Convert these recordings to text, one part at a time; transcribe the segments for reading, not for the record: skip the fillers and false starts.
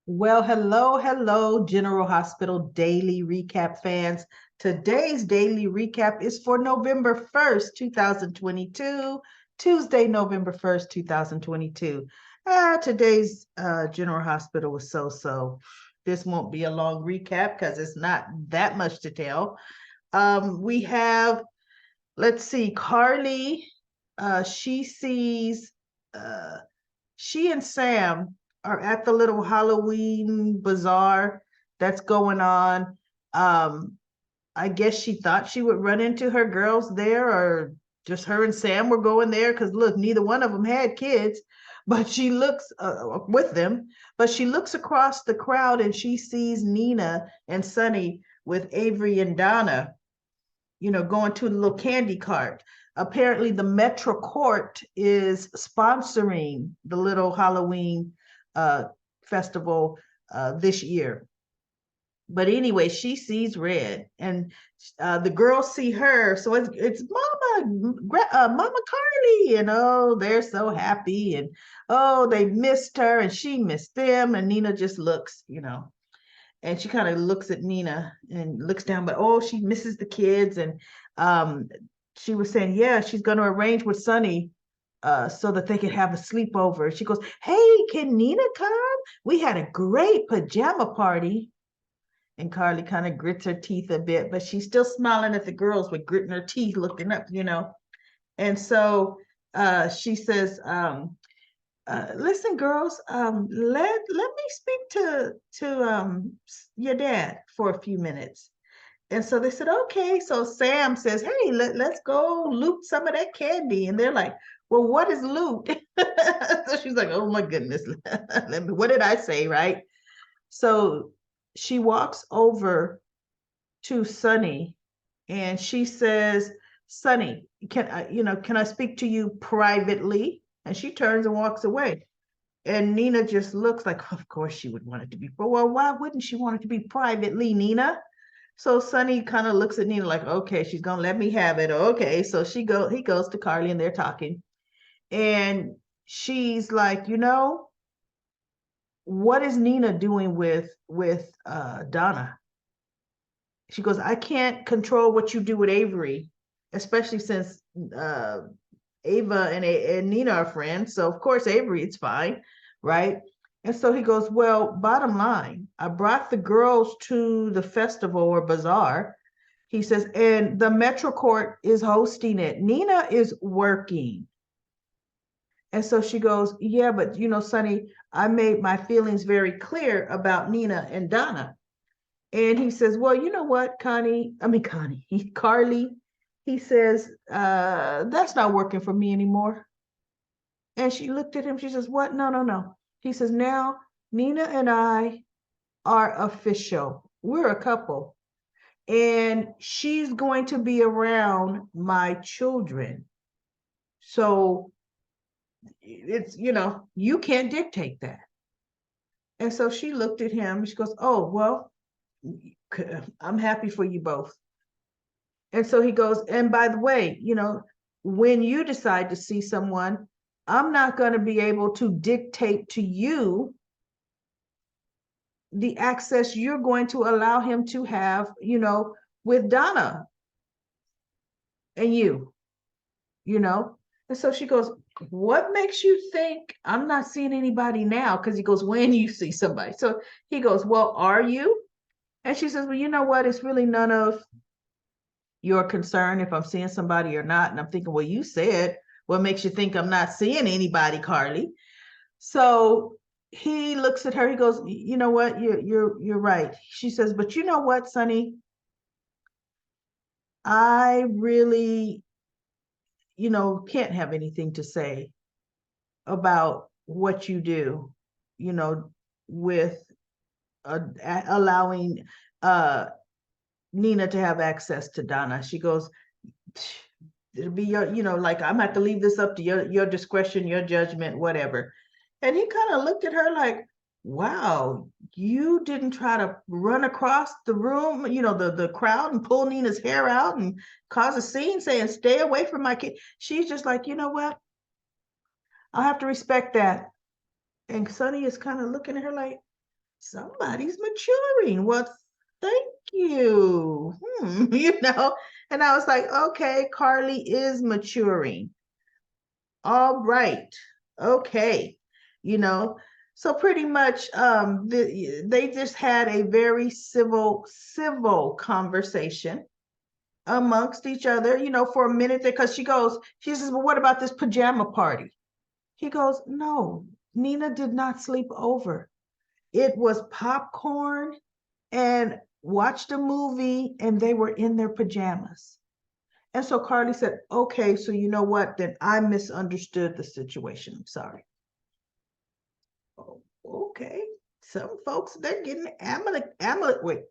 Well, hello, General Hospital Daily Recap fans. Today's daily recap is for November 1st, 2022, Tuesday, November 1st, 2022. Today's General Hospital was so. This won't be a long recap because it's not that much to tell. We have, let's see, Carly, she sees uh, she and Sam are at the little Halloween bazaar that's going on. Um, I guess she thought she would run into her girls there, or just her and Sam were going there because look, neither one of them had kids. But she looks with them, but she looks across the crowd and she sees Nina and Sunny with Avery and Donna, going to a little candy cart. Apparently, the Metro Court is sponsoring the little Halloween uh, festival this year. But anyway, she sees red, and the girls see her. So it's Mama Carly, and oh, they're so happy, and oh, they missed her, and she missed them, and Nina just looks. And she kind of looks at Nina and looks down, but oh, she misses the kids. And um, she was saying, yeah, she's going to arrange with Sunny so that they could have a sleepover. She goes, hey, can Nina come? We had a great pajama party. And Carly kind of grits her teeth a bit, but she's still smiling at the girls with gritting her teeth, looking up. And so she says, listen, girls, let me speak to your dad for a few minutes. And so they said, okay. So Sam says, hey, let's go loot some of that candy. And they're like, well, what is loot? So she's like, oh my goodness, what did I say, right? So she walks over to Sunny and she says, Sunny, can I speak to you privately? And she turns and walks away. And Nina just looks like, of course she would want it to be. But well, why wouldn't she want it to be privately, Nina? So Sunny kind of looks at Nina like, okay, she's gonna let me have it. Okay, so he goes to Carly and they're talking, and she's like, what is Nina doing with Donna? She goes, I can't control what you do with Avery, especially since Ava and Nina are friends. So of course Avery, it's fine, right? And so he goes, well, bottom line, I brought the girls to the festival or bazaar. He says, and the Metro Court is hosting it. Nina is working. And so she goes, yeah, but Sonny, I made my feelings very clear about Nina and Donna. And he says, well, you know what, Carly, he says, that's not working for me anymore. And she looked at him. She says, what? No, no, no. He says, now Nina and I are official. We're a couple. And she's going to be around my children. So you can't dictate that. And so she looked at him. She goes, oh, well, I'm happy for you both. And so he goes, and by the way, when you decide to see someone, I'm not going to be able to dictate to you the access you're going to allow him to have, with Donna and you. And so she goes, what makes you think I'm not seeing anybody now? Because he goes, when you see somebody. So he goes, well, are you? And she says, well, you know what? It's really none of your concern if I'm seeing somebody or not. And I'm thinking, well, you said, what makes you think I'm not seeing anybody, Carly? So he looks at her. He goes, you know what? You're right. She says, but you know what, Sonny? I really, can't have anything to say about what you do, with allowing uh, Nina to have access to Donna. She goes, it'll be your, like I'm have to leave this up to your discretion, your judgment, whatever. And he kind of looked at her like, wow, you didn't try to run across the room, the crowd and pull Nina's hair out and cause a scene saying, stay away from my kid. She's just like, you know what? I'll have to respect that. And Sonny is kind of looking at her like, somebody's maturing. Well, thank you. You know, and I was like, okay, Carly is maturing. All right. Okay. You know, so pretty much they just had a very civil conversation amongst each other, you know, for a minute, because she says, well, what about this pajama party? He goes, no, Nina did not sleep over. It was popcorn and watched a movie, and they were in their pajamas. And so Carly said, okay, so you know what? Then I misunderstood the situation. I'm sorry. Oh, okay. Some folks, they're getting amicable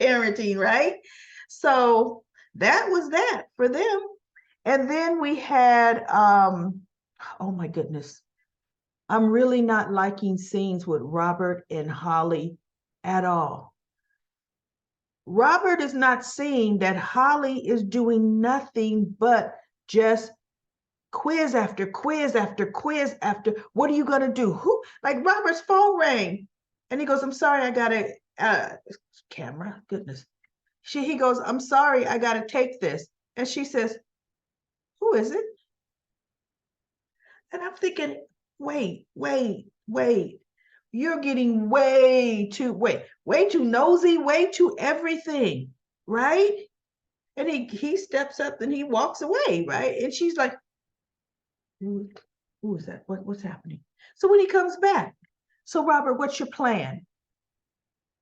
parenting, right? So that was that for them. And then we had, oh my goodness, I'm really not liking scenes with Robert and Holly at all. Robert is not seeing that Holly is doing nothing but just quiz after quiz after quiz after. What are you going to do? Who? Like Robert's phone rang and he goes, I'm sorry, I got a camera. Goodness. He goes, I'm sorry, I got to take this. And she says, who is it? And I'm thinking, wait. You're getting way too nosy, way too everything, right? And he steps up and he walks away, right? And she's like, who is that? What's happening? So when he comes back, so Robert, what's your plan?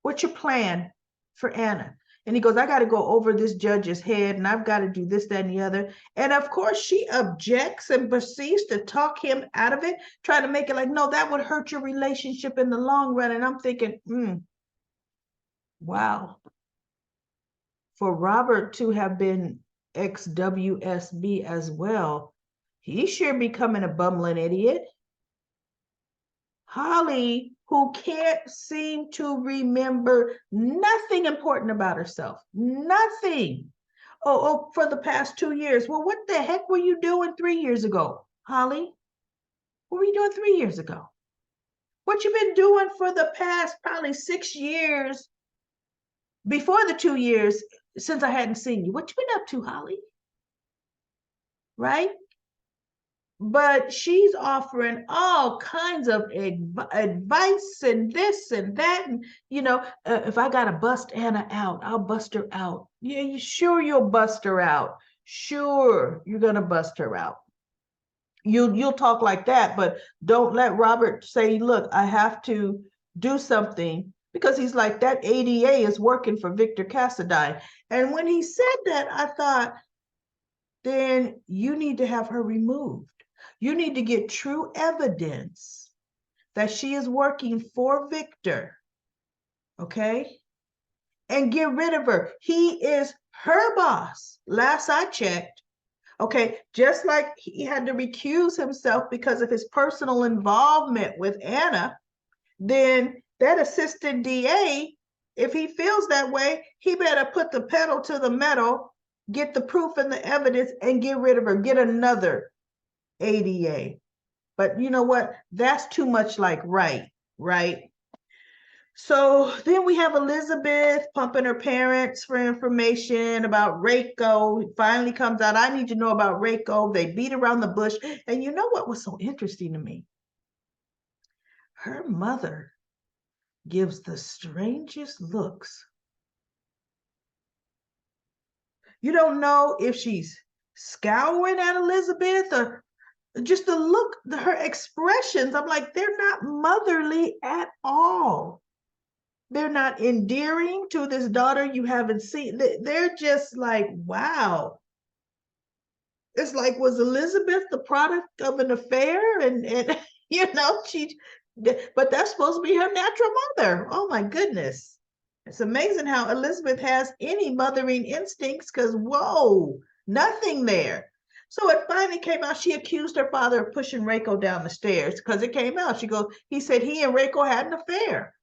What's your plan for Anna? And he goes, I got to go over this judge's head and I've got to do this, that, and the other. And of course, she objects and proceeds to talk him out of it, trying to make it like, no, that would hurt your relationship in the long run. And I'm thinking, wow. For Robert to have been ex-WSB as well, he's sure becoming a bumbling idiot. Holly, who can't seem to remember nothing important about herself, nothing. For the past 2 years. Well, what the heck were you doing 3 years ago, Holly? What were you doing 3 years ago? What you been doing for the past probably 6 years before the 2 years since I hadn't seen you? What you been up to, Holly? Right? But she's offering all kinds of advice and this and that. And, if I got to bust Anna out, I'll bust her out. Yeah, you sure you'll bust her out? Sure, you're going to bust her out. You'll talk like that, but don't let Robert say, look, I have to do something, because he's like, that ADA is working for Victor Cassadine. And when he said that, I thought, then you need to have her removed. You need to get true evidence that she is working for Victor, okay? And get rid of her. He is her boss, last I checked, okay? Just like he had to recuse himself because of his personal involvement with Anna, then that assistant DA, if he feels that way, he better put the pedal to the metal, get the proof and the evidence, and get rid of her, get another ADA. But you know what? That's too much like right? So then we have Elizabeth pumping her parents for information about Reiko. It finally comes out, I need to know about Reiko. They beat around the bush. And you know what was so interesting to me? Her mother gives the strangest looks. You don't know if she's scowling at Elizabeth or just the look, her expressions. I'm like, they're not motherly at all. They're not endearing to this daughter you haven't seen. They're just like, wow. It's like, was Elizabeth the product of an affair? And but that's supposed to be her natural mother. Oh my goodness. It's amazing how Elizabeth has any mothering instincts, because whoa, nothing there. So it finally came out. She accused her father of pushing Reiko down the stairs, because it came out. He said he and Reiko had an affair.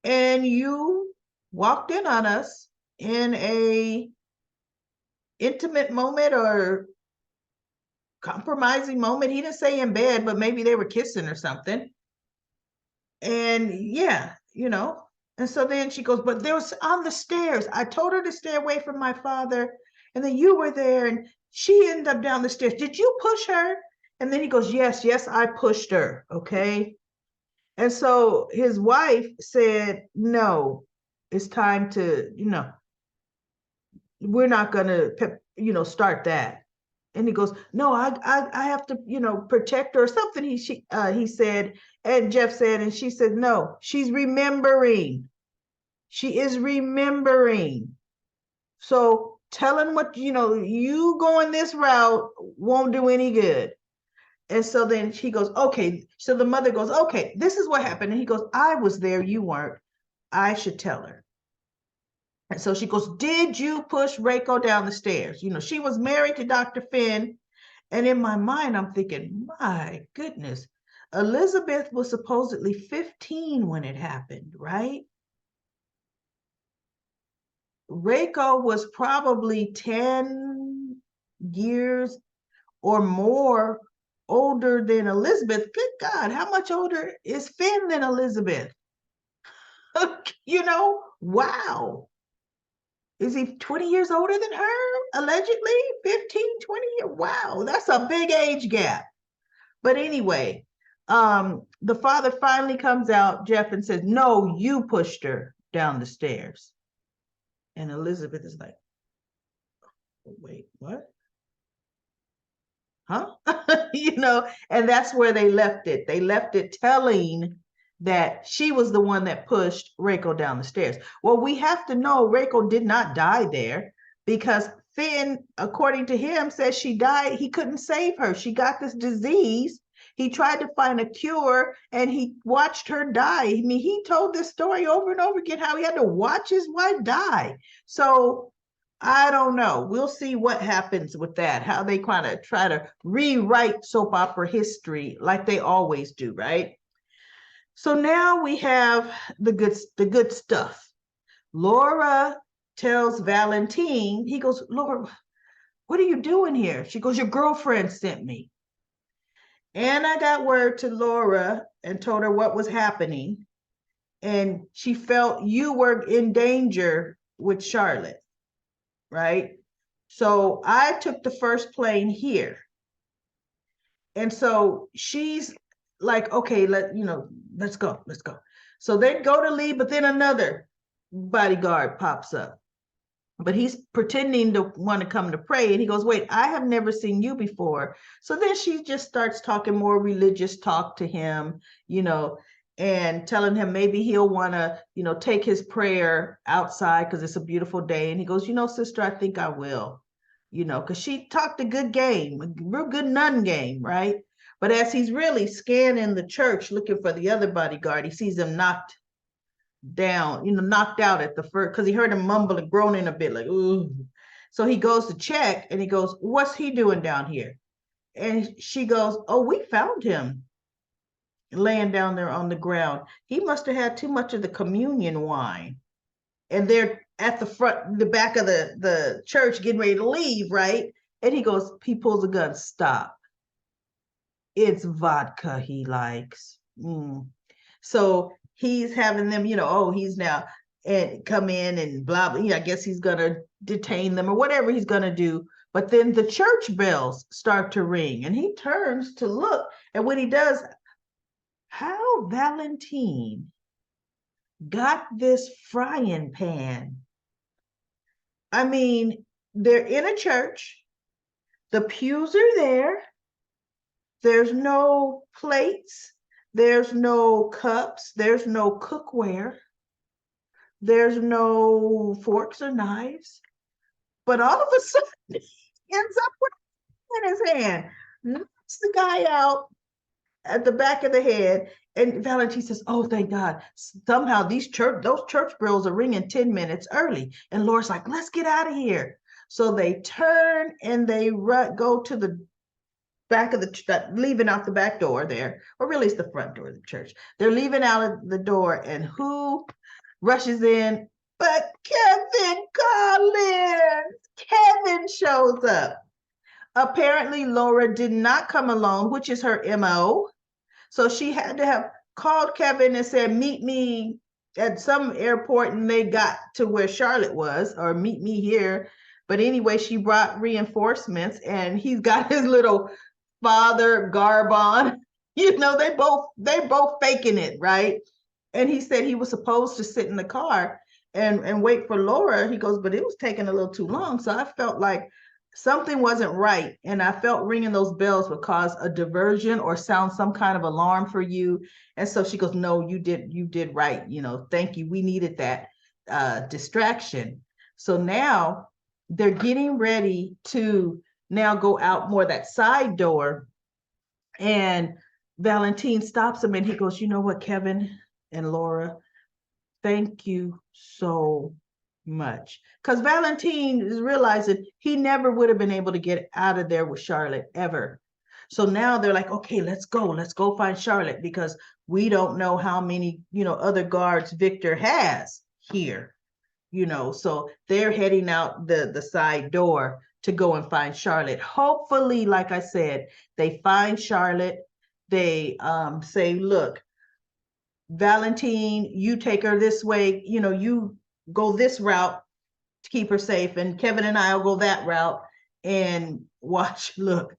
And you walked in on us in a intimate moment, or compromising moment. He didn't say in bed, but maybe they were kissing or something. And yeah, and so then she goes, but there was on the stairs. I told her to stay away from my father. And then you were there and she ended up down the stairs. Did you push her? And then he goes, yes, I pushed her. Okay. And so his wife said, no, it's time to, we're not going to, start that. And he goes, no, I have to, protect her or something. He said, and Jeff said, and she said, no, she's remembering. She is remembering. So telling what, you going this route won't do any good. And so then she goes, okay. So the mother goes, okay, this is what happened. And he goes, I was there, you weren't. I should tell her. And so she goes, did you push Reiko down the stairs? She was married to Dr. Finn. And in my mind, I'm thinking, my goodness, Elizabeth was supposedly 15 when it happened, right? Reiko was probably 10 years or more older than Elizabeth. Good God, how much older is Finn than Elizabeth? Wow. Is he 20 years older than her? Allegedly 15, 20 years. Wow, that's a big age gap. But anyway, the father finally comes out, Jeff, and says, no, you pushed her down the stairs. And Elizabeth is like, wait, what? Huh? And that's where they left it. They left it telling that she was the one that pushed Reiko down the stairs. Well, we have to know Reiko did not die there because Finn, according to him, says she died. He couldn't save her. She got this disease. He tried to find a cure and he watched her die. I mean, he told this story over and over again, how he had to watch his wife die. So I don't know. We'll see what happens with that, how they kind of try to rewrite soap opera history like they always do, right? So now we have the good stuff. Laura tells Valentine, he goes, Laura, what are you doing here? She goes, your girlfriend sent me. Anna got word to Laura and told her what was happening. And she felt you were in danger with Charlotte, right? So I took the first plane here. And so she's like, okay, let's go. So they go to leave, but then another bodyguard pops up. But he's pretending to want to come to pray. And he goes, wait, I have never seen you before. So then she just starts talking more religious talk to him, and telling him maybe he'll want to, take his prayer outside because it's a beautiful day. And he goes, sister, I think I will, because she talked a good game, a real good nun game, right? But as he's really scanning the church looking for the other bodyguard, he sees him knocked down, knocked out at the first, because he heard him mumbling, groaning a bit, like, ooh. So he goes to check and he goes, what's he doing down here? And she goes, oh, we found him laying down there on the ground. He must have had too much of the communion wine. And they're at the back of the church getting ready to leave, right? And he pulls a gun, stop. It's vodka he likes. So he's having them, he's now and come in and blah, blah. I guess he's going to detain them or whatever he's going to do. But then the church bells start to ring and he turns to look. And when he does, how Valentine got this frying pan. I mean, they're in a church. The pews are there. There's no plates. There's no cups. There's no cookware. There's no forks or knives. But all of a sudden, he ends up with it in his hand, knocks the guy out at the back of the head. And Valentine says, oh, thank God. Somehow those church bells are ringing 10 minutes early. And Laura's like, let's get out of here. So they turn and they go to the back of leaving out the back door there, or really it's the front door of the church. They're leaving out of the door, and who rushes in but Kevin Collins? Kevin shows up. Apparently, Laura did not come alone, which is her MO. So she had to have called Kevin and said, meet me at some airport, and they got to where Charlotte was, or meet me here. But anyway, she brought reinforcements, and he's got his little father garb on. They both faking it, right? And he said he was supposed to sit in the car and wait for Laura. He goes, but it was taking a little too long. So I felt like something wasn't right. And I felt ringing those bells would cause a diversion or sound some kind of alarm for you. And so she goes, no, you did right. Thank you. We needed that distraction. So now they're getting ready to now go out more that side door. And Valentine stops him and he goes, you know what, Kevin and Laura, thank you so much. Because Valentine is realizing he never would have been able to get out of there with Charlotte ever. So now they're like, okay, let's go find Charlotte, because we don't know how many, other guards Victor has here, so they're heading out the side door to go and find Charlotte. Hopefully, like I said, they find Charlotte. They say, look, Valentine, you take her this way, you go this route to keep her safe, and Kevin and I'll go that route and watch. Look,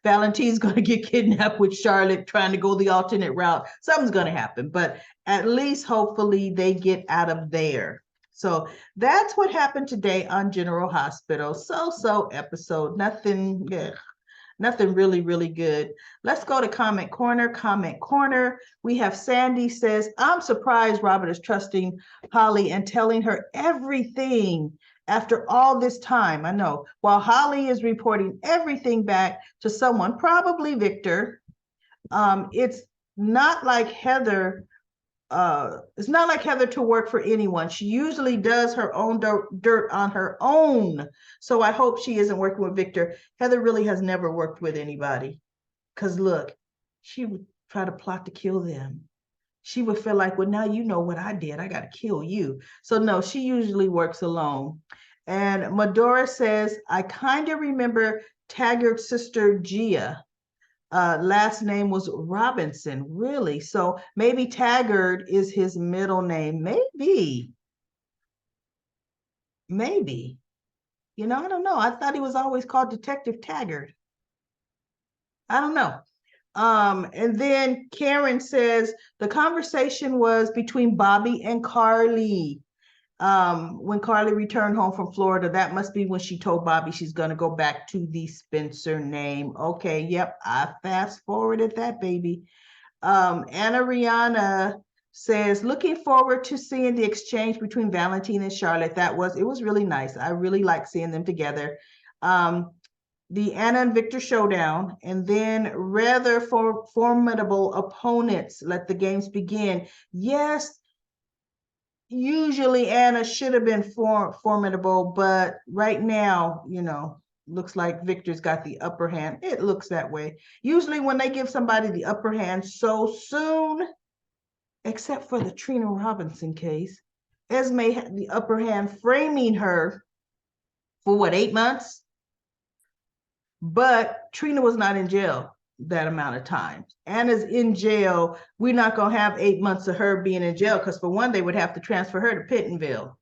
Valentine's going to get kidnapped with Charlotte trying to go the alternate route. Something's going to happen, but at least hopefully they get out of there. So that's what happened today on General Hospital. So episode, nothing, nothing really, really good. Let's go to Comment Corner. Comment Corner. We have Sandy says, I'm surprised Robert is trusting Holly and telling her everything after all this time. I know. While Holly is reporting everything back to someone, probably Victor. It's not like Heather. It's not like Heather to work for anyone. She usually does her own dirt on her own. So I hope she isn't working with Victor. Heather really has never worked with anybody. Because look, she would try to plot to kill them. She would feel like, well, now you know what I did. I got to kill you. So no, she usually works alone. And Medora says, I kind of remember Taggart's sister Gia. Last name was Robinson, really. So maybe Taggart is his middle name. Maybe. I don't know. I thought he was always called Detective Taggart. I don't know. And then Karen says the conversation was between Bobby and Carly. When Carly returned home from Florida, that must be when she told Bobby she's going to go back to the Spencer name. Okay, yep, I fast forwarded that, baby. Anna Rihanna says, looking forward to seeing the exchange between Valentine and Charlotte. It was really nice. I really like seeing them together. The Anna and Victor showdown, and then rather formidable opponents. Let the games begin. Yes, usually Anna should have been formidable, but right now, looks like Victor's got the upper hand. It looks that way. Usually when they give somebody the upper hand so soon, except for the Trina Robinson case, Esme had the upper hand, framing her for what, 8 months? But Trina was not in jail that amount of time. Anna's in jail. We're not going to have 8 months of her being in jail, because for one, they would have to transfer her to Pittenville,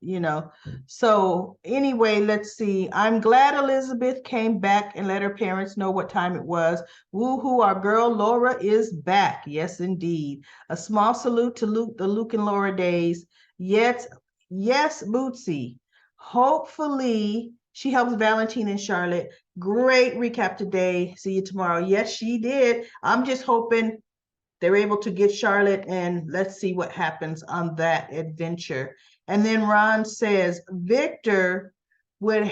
So anyway, let's see. I'm glad Elizabeth came back and let her parents know what time it was. Woo-hoo, our girl Laura is back. Yes, indeed. A small salute to the Luke and Laura days. Yes, Bootsy. Hopefully she helps Valentine and Charlotte. Great recap today. See you tomorrow. Yes, she did. I'm just hoping they're able to get Charlotte, and let's see what happens on that adventure. And then Ron says Victor might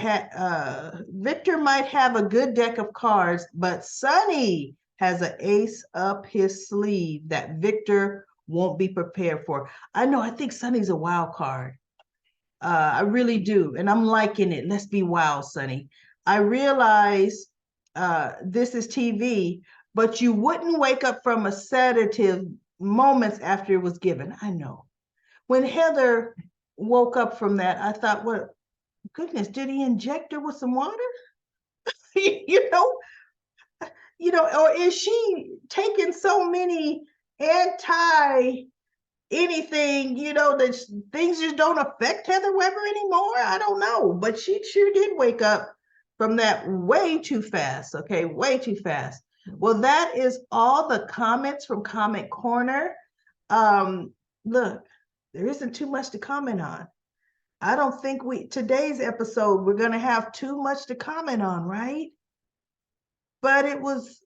have a good deck of cards, but Sonny has an ace up his sleeve that Victor won't be prepared for. I know. I think Sonny's a wild card. I really do. And I'm liking it. Let's be wild, Sonny. I realize this is TV, but you wouldn't wake up from a sedative moments after it was given. I know. When Heather woke up from that, I thought, what goodness, did he inject her with some water? you know, or is she taking so many anti anything, that things just don't affect Heather Weber anymore? I don't know, but she sure did wake up from that way too fast. Okay, way too fast. Well, that is all the comments from Comment Corner. Look, there isn't too much to comment on. I don't think today's episode we're gonna have too much to comment on, right? But it was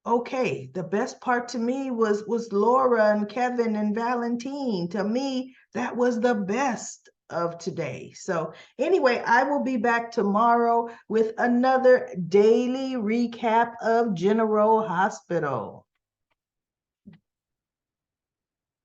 okay. The best part to me was Laura and Kevin and Valentine. To me, that was the best of today. So anyway, I will be back tomorrow with another daily recap of General Hospital.